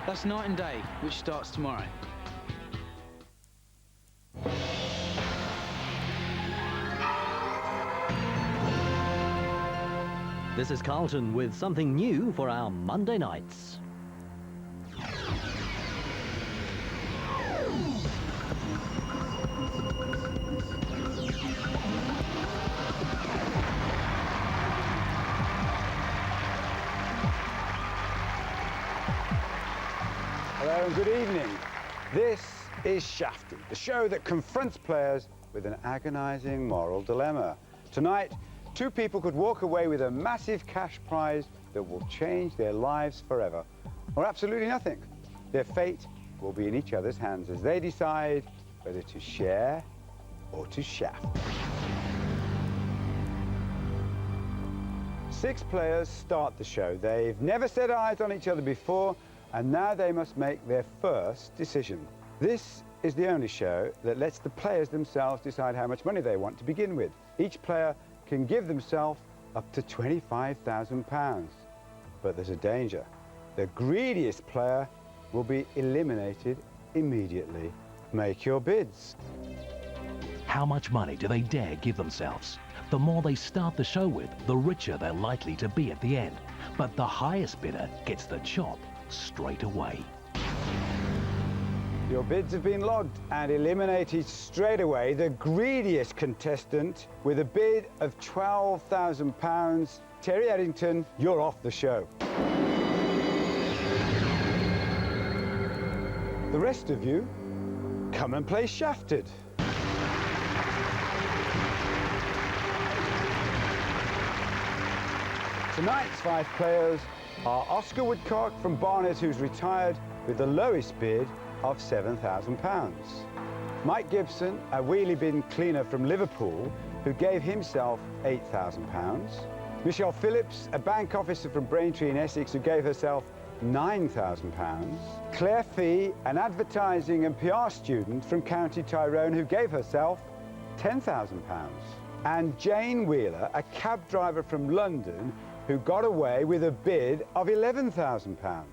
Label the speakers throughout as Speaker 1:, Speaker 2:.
Speaker 1: That's Night and Day, which starts tomorrow.
Speaker 2: This is Carlton with something new for our Monday nights.
Speaker 3: Hello and good evening. This is Shafted, the show that confronts players with an agonising moral dilemma. Tonight, two people could walk away with a massive cash prize that will change their lives forever, or absolutely nothing. Their fate will be in each other's hands as they decide whether to share or to shaft. 6 players start the show. They've never set eyes on each other before, and now they must make their first decision. This is the only show that lets the players themselves decide how much money they want to begin with. Each player can give themselves up to £25,000. But there's a danger. The greediest player will be eliminated immediately. Make your bids.
Speaker 4: How much money do they dare give themselves? The more they start the show with, the richer they're likely to be at the end. But the highest bidder gets the chop straight away.
Speaker 3: Your bids have been logged and eliminated straight away. The greediest contestant with a bid of £12,000. Terry Eddington, you're off the show. The rest of you, come and play Shafted. Tonight's 5 players are Oscar Woodcock from Barnet, who's retired with the lowest bid of £7,000. Mike Gibson, a wheelie bin cleaner from Liverpool, who gave himself £8,000. Michelle Phillips, a bank officer from Braintree in Essex, who gave herself £9,000. Claire Fee, an advertising and PR student from County Tyrone, who gave herself £10,000. And Jane Wheeler, a cab driver from London, who got away with a bid of £11,000.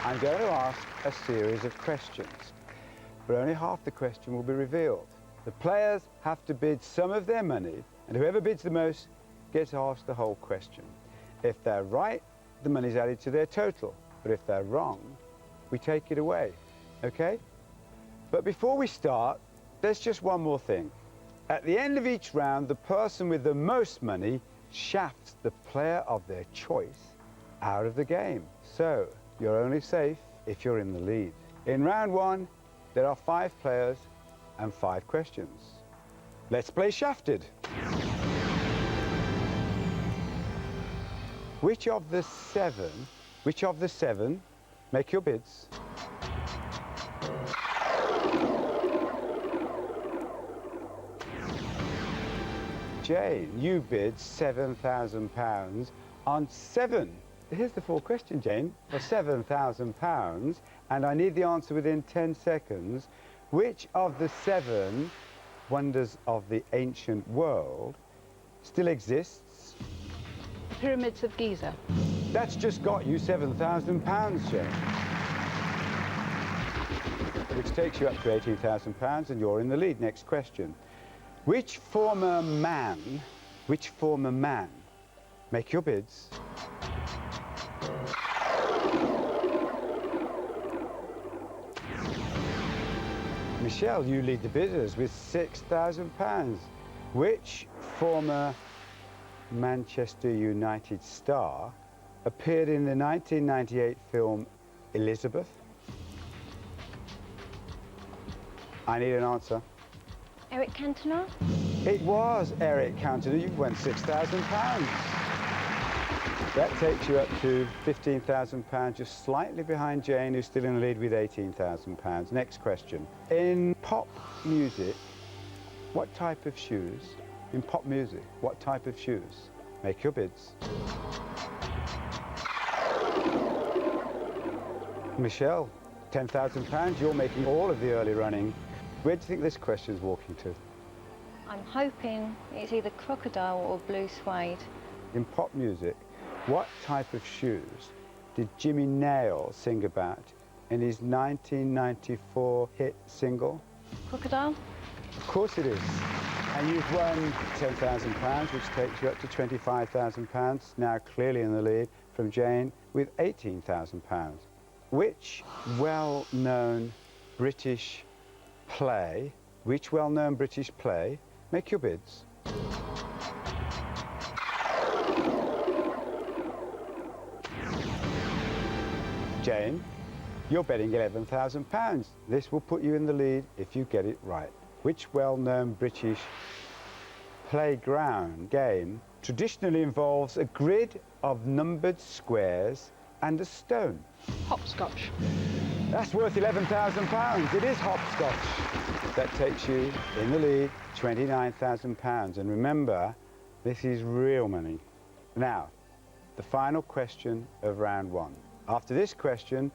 Speaker 3: I'm going to ask a series of questions, but only half the question will be revealed. The players have to bid some of their money, and whoever bids the most gets asked the whole question. If they're right, the money's added to their total, but if they're wrong, we take it away, okay? But before we start, there's just one more thing. At the end of each round, the person with the most money shafts the player of their choice out of the game. So, you're only safe if you're in the lead. In round 1, there are 5 players and 5 questions. Let's play Shafted. Which of the seven, make your bids. Jane, you bid £7,000 on 7. Here's the full question, Jane. For £7,000, and I need the answer within 10 seconds, which of the 7 wonders of the ancient world still exists?
Speaker 5: Pyramids of Giza.
Speaker 3: That's just got you £7,000, Jane. Which takes you up to £18,000, and you're in the lead. Next question. Which former man, make your bids. Michelle, you lead the bidders with £6,000. Which former Manchester United star appeared in the 1998 film Elizabeth? I need an answer.
Speaker 5: Eric Cantona?
Speaker 3: It was Eric Cantona. You've won £6,000. That takes you up to £15,000, just slightly behind Jane, who's still in the lead with £18,000. Next question. In pop music, what type of shoes? In pop music, what type of shoes? Make your bids. Michelle, £10,000. You're making all of the early running. Where do you think this question's walking to?
Speaker 5: I'm hoping it's either crocodile or blue suede.
Speaker 3: In pop music, What type of shoes did Jimmy Nail sing about in his 1994 hit single?
Speaker 5: Crocodile?
Speaker 3: Of course it is. And you've won £10,000, which takes you up to £25,000, now clearly in the lead from Jane with £18,000. Which well-known British play, make your bids. Jane, you're betting £11,000. This will put you in the lead if you get it right. Which well-known British playground game traditionally involves a grid of numbered squares and a stone?
Speaker 5: Hopscotch.
Speaker 3: That's worth £11,000. It is hopscotch. That takes you in the lead, £29,000. And remember, this is real money. Now, the final question of round one. After this question,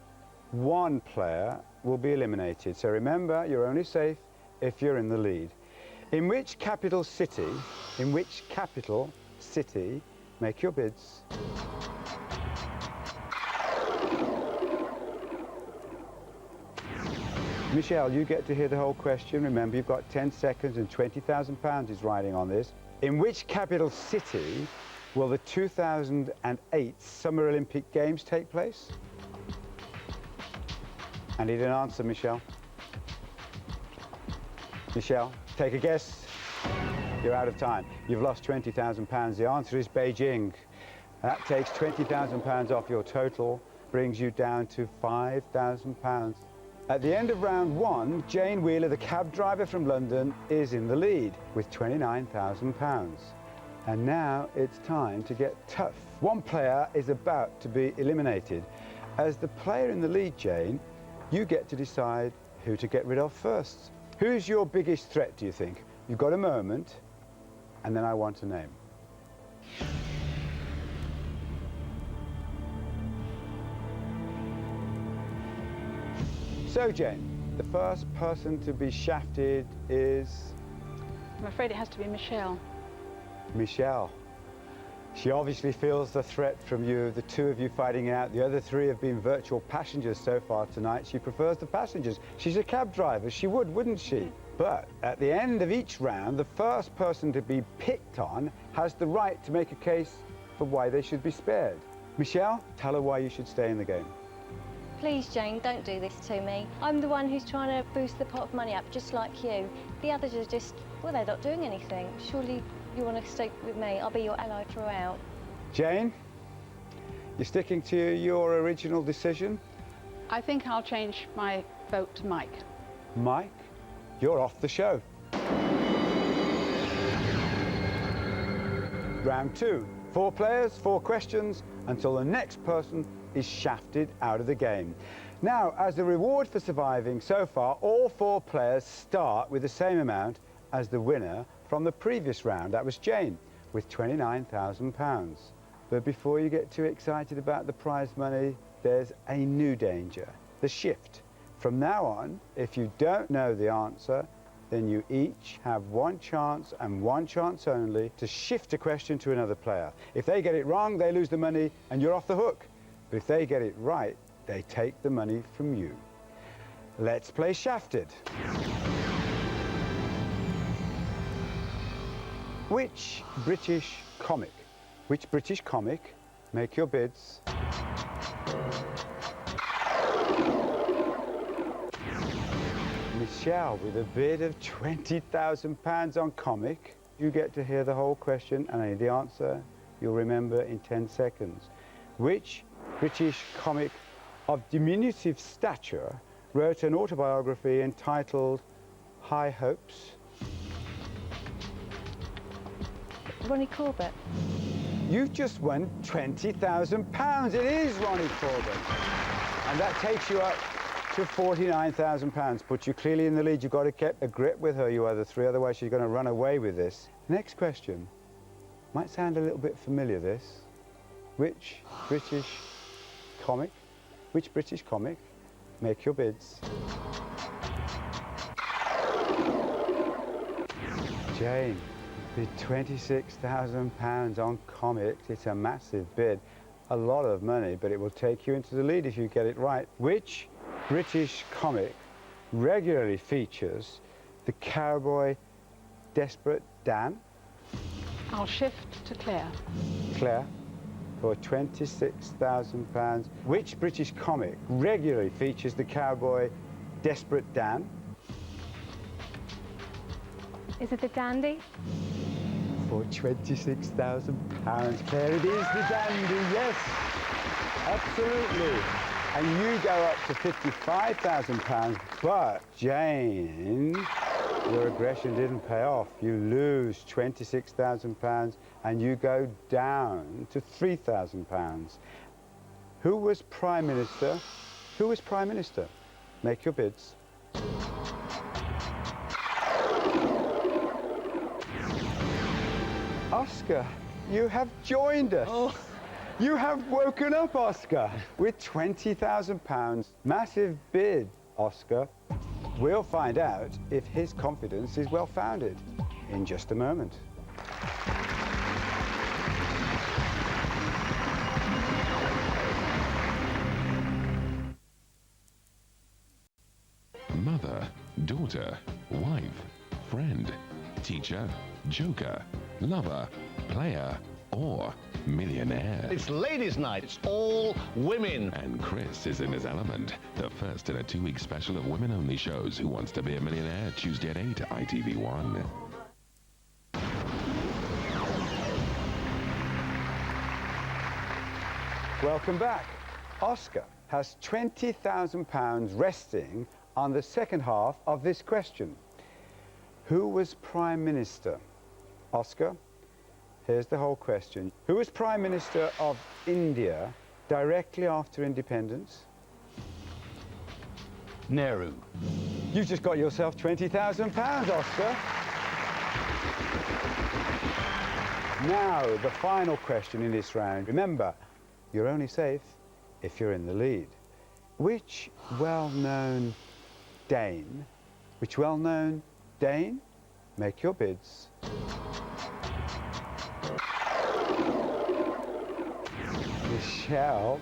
Speaker 3: one player will be eliminated. So remember, you're only safe if you're in the lead. In which capital city, make your bids. Michelle, you get to hear the whole question. Remember, you've got 10 seconds and £20,000 is riding on this. In which capital city will the 2008 Summer Olympic Games take place? I need an answer, Michelle. Michelle, take a guess. You're out of time. You've lost £20,000. The answer is Beijing. That takes £20,000 off your total, brings you down to £5,000. At the end of round one, Jane Wheeler, the cab driver from London, is in the lead with £29,000. And now it's time to get tough. One player is about to be eliminated. As the player in the lead, Jane, you get to decide who to get rid of first. Who's your biggest threat, do you think? You've got a moment, and then I want a name. So, Jane, the first person to be shafted is...
Speaker 5: I'm afraid it has to be Michelle.
Speaker 3: Michelle. She obviously feels the threat from you, the two of you fighting it out. The other three have been virtual passengers so far tonight. She prefers the passengers. She's a cab driver. She would, wouldn't she? But at the end of each round, the first person to be picked on has the right to make a case for why they should be spared. Michelle, tell her why you should stay in the game.
Speaker 6: Please, Jane, don't do this to me. I'm the one who's trying to boost the pot of money up, just like you. The others are just, well, they're not doing anything. Surely you want to stick with me. I'll be your ally throughout.
Speaker 3: Jane, you're sticking to your original decision?
Speaker 5: I think I'll change my vote to Mike.
Speaker 3: Mike, you're off the show. Round two. 4 players, 4 questions, until the next person is shafted out of the game. Now, as a reward for surviving so far, all 4 players start with the same amount as the winner from the previous round. That was Jane, with £29,000. But before you get too excited about the prize money, there's a new danger, the shift. From now on, if you don't know the answer, then you each have one chance and one chance only to shift a question to another player. If they get it wrong, they lose the money and you're off the hook. But if they get it right, they take the money from you. Let's play shafted. Which British comic, make your bids. Michelle with a bid of £20,000 on comic. You get to hear the whole question and I need the answer you'll remember in 10 seconds. Which British comic of diminutive stature wrote an autobiography entitled High Hopes?
Speaker 6: Ronnie Corbett.
Speaker 3: You've just won £20,000. It is Ronnie Corbett. And that takes you up to £49,000. Puts you clearly in the lead. You've got to keep a grip with her, you other three, otherwise she's going to run away with this. Next question. Might sound a little bit familiar, this. Which British comic, make your bids. Jane, bid £26,000 on comics. It's a massive bid. a lot of money, but it will take you into the lead if you get it right. Which British comic regularly features the cowboy Desperate Dan?
Speaker 5: I'll shift to Claire.
Speaker 3: Claire, for £26,000. Which British comic regularly features the cowboy Desperate Dan?
Speaker 6: Is it the dandy?
Speaker 3: For £26,000, Claire, it is the dandy, yes, absolutely. And you go up to £55,000, but Jane, your aggression didn't pay off. You lose £26,000 and you go down to £3,000. Who was Prime Minister? Who was Prime Minister? Make your bids. Oscar, you have joined us.
Speaker 7: Oh.
Speaker 3: You have woken up, Oscar, with £20,000. Massive bid, Oscar. We'll find out if his confidence is well-founded in just a moment.
Speaker 8: Mother, daughter, wife, friend, teacher, joker, lover, player, or millionaire.
Speaker 7: It's ladies' night. It's all women.
Speaker 8: And Chris is in his element. The first in a 2-week special of women-only shows Who Wants to Be a Millionaire, Tuesday at 8, ITV1.
Speaker 3: Welcome back. Oscar has £20,000 resting on the second half of this question. Who was Prime Minister? Oscar, here's the whole question. Who was Prime Minister of India directly after independence?
Speaker 7: Nehru.
Speaker 3: You just got yourself £20,000, Oscar. Now, the final question in this round. Remember, you're only safe if you're in the lead. Which well-known Dane, make your bids. Michelle,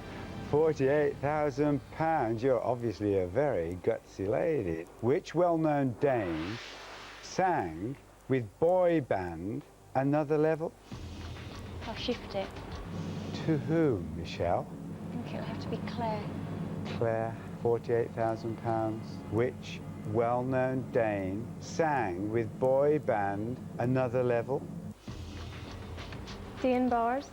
Speaker 3: £48,000. You're obviously a very gutsy lady. Which well-known Dane sang with boy band Another Level?
Speaker 6: I'll shift it.
Speaker 3: To whom, Michelle?
Speaker 6: I think it'll have to be Claire.
Speaker 3: Claire, £48,000. Which well-known Dane sang with boy band Another Level?
Speaker 6: Dean Bars.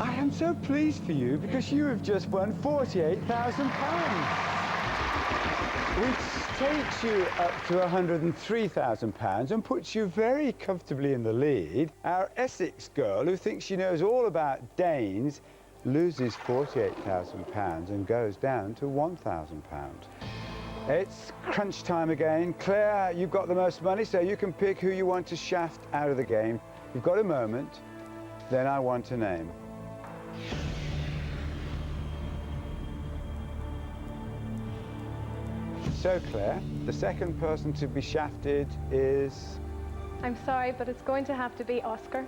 Speaker 3: I am so pleased for you because you have just won £48,000, which takes you up to £103,000 and puts you very comfortably in the lead. Our Essex girl, who thinks she knows all about Danes, loses £48,000 and goes down to £1,000. It's crunch time again. Claire, you've got the most money, so you can pick who you want to shaft out of the game. You've got a moment, then I want a name. So, Claire, the second person to be shafted is...
Speaker 9: I'm sorry, but it's going to have to be Oscar.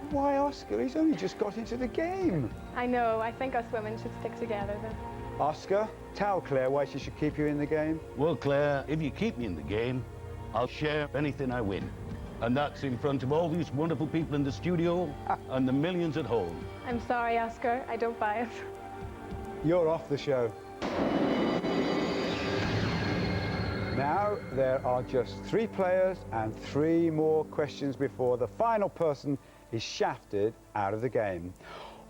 Speaker 3: Why Oscar? He's only just got into the game.
Speaker 9: I know, I think us women should stick together then.
Speaker 3: Oscar, tell Claire why she should keep you in the game.
Speaker 7: Well, Claire, if you keep me in the game, I'll share anything I win. And that's in front of all these wonderful people in the studio and the millions at home.
Speaker 9: I'm sorry, Oscar, I don't buy it.
Speaker 3: You're off the show. Now, there are just 3 players and 3 more questions before the final person is shafted out of the game.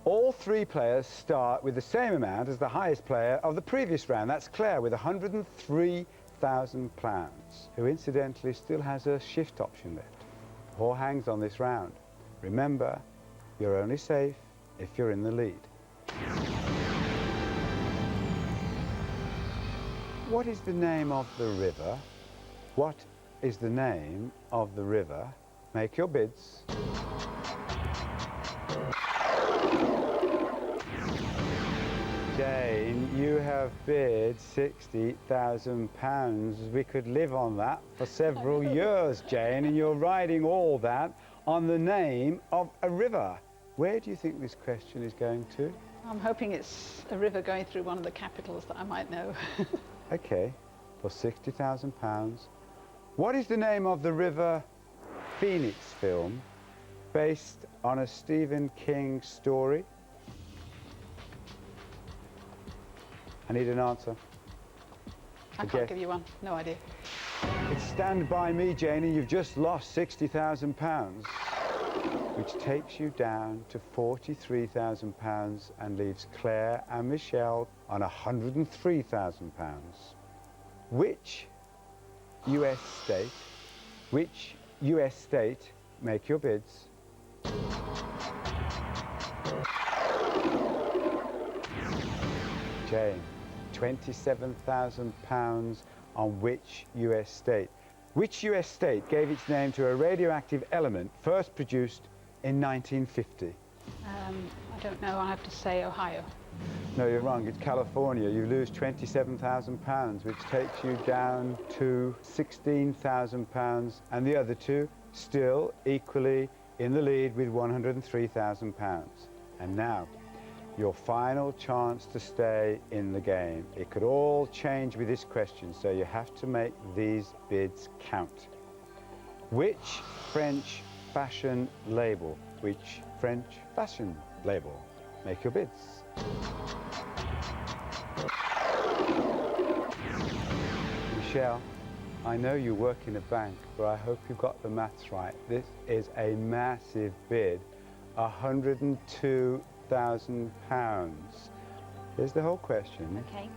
Speaker 3: All 3 players start with the same amount as the highest player of the previous round. That's Claire with £103,000, who incidentally still has a shift option left. All hangs on this round. Remember, you're only safe if you're in the lead. What is the name of the river? What is the name of the river? Make your bids. Jane, you have bid £60,000. We could live on that for several years, Jane, and you're riding all that on the name of a river. Where do you think this question is going to?
Speaker 5: I'm hoping it's a river going through one of the capitals that I might know.
Speaker 3: Okay, for £60,000. What is the name of the River Phoenix film based on a Stephen King story? I need an answer.
Speaker 5: I can't give you one. No idea.
Speaker 3: It's Stand By Me, Janie. You've just lost £60,000, which takes you down to £43,000 and leaves Claire and Michelle on £103,000. Which US state, make your bids. Jane, £27,000 on which US state? Which US state gave its name to a radioactive element first produced in 1950?
Speaker 5: I don't know. I have to say Ohio.
Speaker 3: No, you're wrong. It's California. You lose £27,000, which takes you down to £16,000, and the other two still equally in the lead with £103,000. And now, your final chance to stay in the game. It could all change with this question, so you have to make these bids count. Which French fashion label? Which French fashion label? Make your bids. Michelle, I know you work in a bank, but I hope you got the maths right. This is a massive bid, £102,000. Here's the whole question.
Speaker 6: Okay.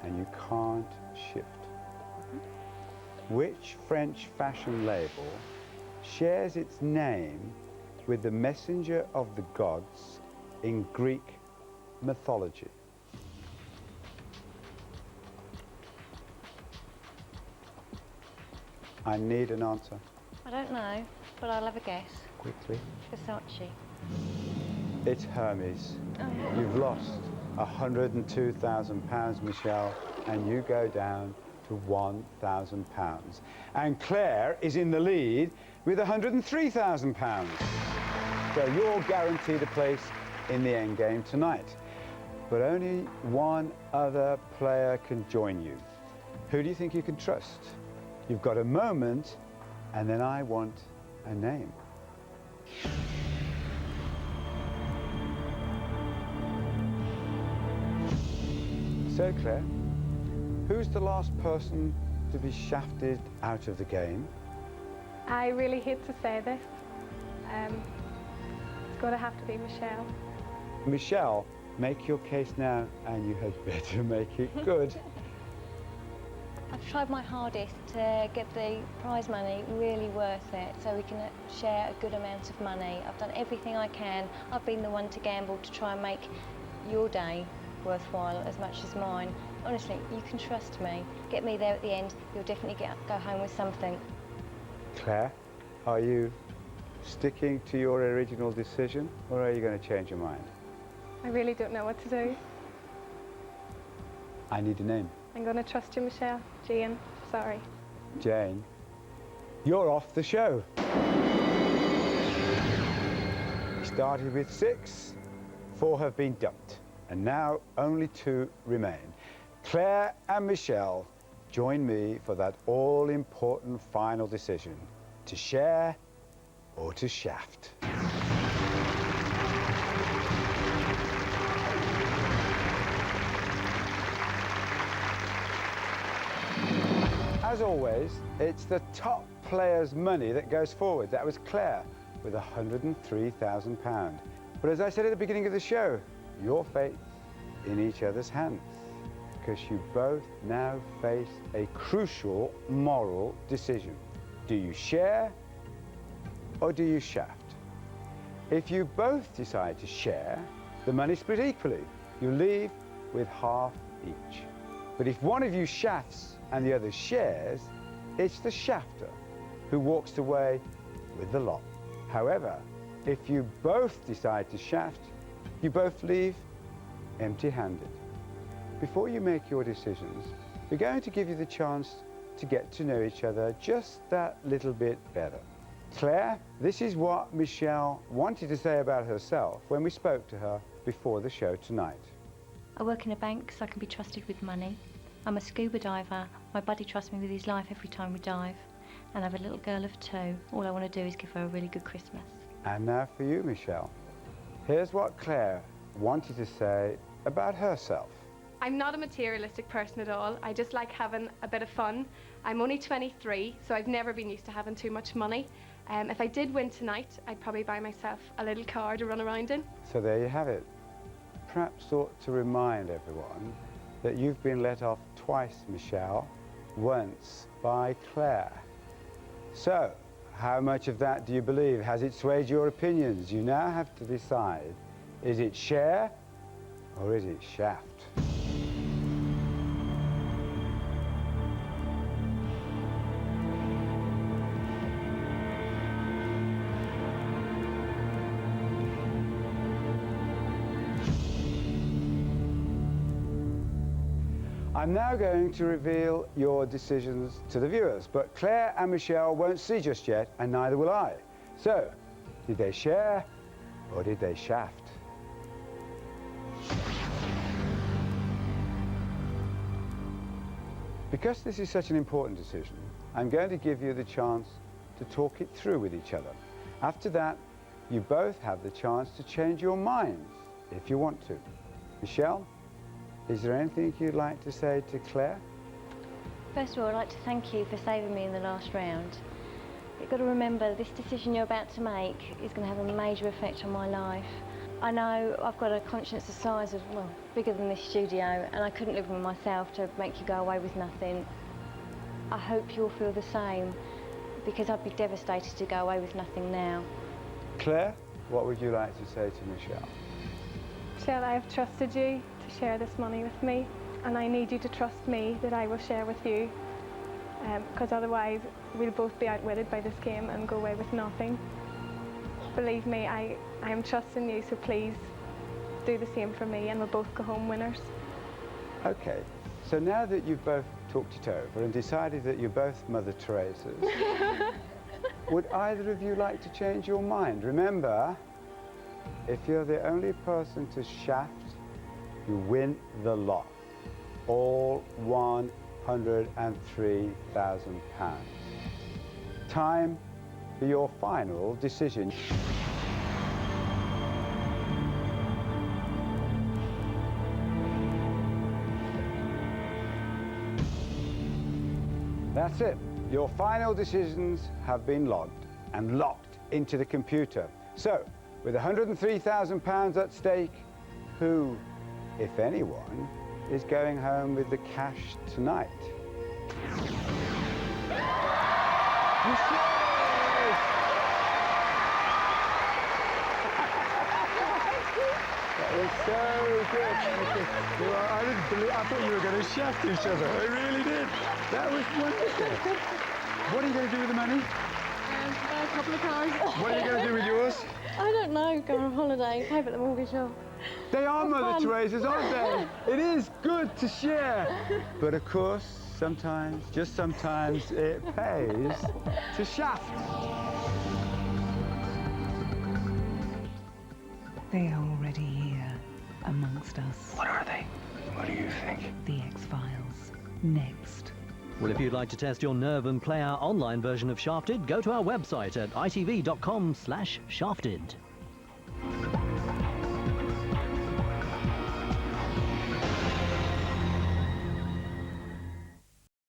Speaker 3: And you can't shift. Which French fashion label shares its name with the messenger of the gods in Greek mythology? I need an answer.
Speaker 6: I don't know, but I'll have a guess.
Speaker 3: Quickly.
Speaker 6: Versace.
Speaker 3: It's Hermes.
Speaker 6: Oh.
Speaker 3: You've lost £102,000, Michelle, and you go down to £1,000. And Claire is in the lead with £103,000. So you're guaranteed a place in the end game tonight. But only one other player can join you. Who do you think you can trust? You've got a moment, and then I want a name. So, Claire, who's the last person to be shafted out of the game?
Speaker 9: I really hate to say this. It's going to have to be Michelle.
Speaker 3: Michelle, make your case now, and you had better make it good.
Speaker 6: I've tried my hardest to get the prize money really worth it so we can share a good amount of money. I've done everything I can. I've been the one to gamble to try and make your day worthwhile as much as mine. Honestly, you can trust me. Get me there at the end, you'll definitely go home with something.
Speaker 3: Claire, are you sticking to your original decision, or are you going to change your mind?
Speaker 9: I really don't know what to do.
Speaker 3: I need a name.
Speaker 9: I'm going to trust you, Michelle. Jane, sorry.
Speaker 3: Jane, you're off the show. We started with 6, 4 have been dumped, and now only 2 remain. Claire and Michelle, join me for that all-important final decision, to share or to shaft. As always, it's the top player's money that goes forward. That was Claire with £103,000. But as I said at the beginning of the show, your fate in each other's hands, because you both now face a crucial moral decision. Do you share or do you shaft? If you both decide to share, the money split equally. You leave with half each. But if one of you shafts and the other shares, it's the shafter who walks away with the lot. However, if you both decide to shaft, you both leave empty-handed. Before you make your decisions, we're going to give you the chance to get to know each other just that little bit better. Claire, this is what Michelle wanted to say about herself when we spoke to her before the show tonight.
Speaker 6: I work in a bank so I can be trusted with money. I'm a scuba diver. My buddy trusts me with his life every time we dive. And I have a little girl of 2. All I want to do is give her a really good Christmas.
Speaker 3: And now for you, Michelle. Here's what Claire wanted to say about herself.
Speaker 9: I'm not a materialistic person at all. I just like having a bit of fun. I'm only 23, so I've never been used to having too much money. If I did win tonight, I'd probably buy myself a little car to run around in.
Speaker 3: So there you have it. Perhaps ought to remind everyone that you've been let off twice, Michelle, once by Claire. So, how much of that do you believe? Has it swayed your opinions? You now have to decide, is it share or is it shaft? I'm now going to reveal your decisions to the viewers, but Claire and Michelle won't see just yet, and neither will I. So, did they share or did they shaft? Because this is such an important decision, I'm going to give you the chance to talk it through with each other. After that, you both have the chance to change your minds if you want to. Michelle? Is there anything you'd like to say to Claire?
Speaker 6: First of all, I'd like to thank you for saving me in the last round. You've got to remember, this decision you're about to make is going to have a major effect on my life. I know I've got a conscience the size of, well, bigger than this studio, and I couldn't live with myself to make you go away with nothing. I hope you'll feel the same, because I'd be devastated to go away with nothing now.
Speaker 3: Claire, what would you like to say to Michelle?
Speaker 9: Michelle, I have trusted you to share this money with me, and I need you to trust me that I will share with you, because otherwise we'll both be outwitted by this game and go away with nothing. Believe me, I am trusting you, so please do the same for me and we'll both go home winners.
Speaker 3: Okay, so now that you've both talked it over and decided that you're both Mother Teresas, would either of you like to change your mind? Remember, if you're the only person to shaft, you win the lot, all £103,000. Time for your final decision. That's it. Your final decisions have been logged and locked into the computer. So, with £103,000 at stake, who, if anyone, is going home with the cash tonight? That was so good. Well, I thought you were going to shaft each other. I really did. That was wonderful. What are you going to do with the money?
Speaker 9: Buy a couple of cars.
Speaker 3: What are you going to do with yours?
Speaker 6: I don't know, go on holiday, pay for the mortgage off.
Speaker 3: They are Mother Teresas, aren't they? It is good to share. But of course, sometimes, just sometimes, it pays to shaft.
Speaker 10: They are already here, amongst us.
Speaker 1: What are they? What do you think?
Speaker 10: The X-Files. Next.
Speaker 2: Well, if you'd like to test your nerve and play our online version of Shafted, go to our website at itv.com/shafted.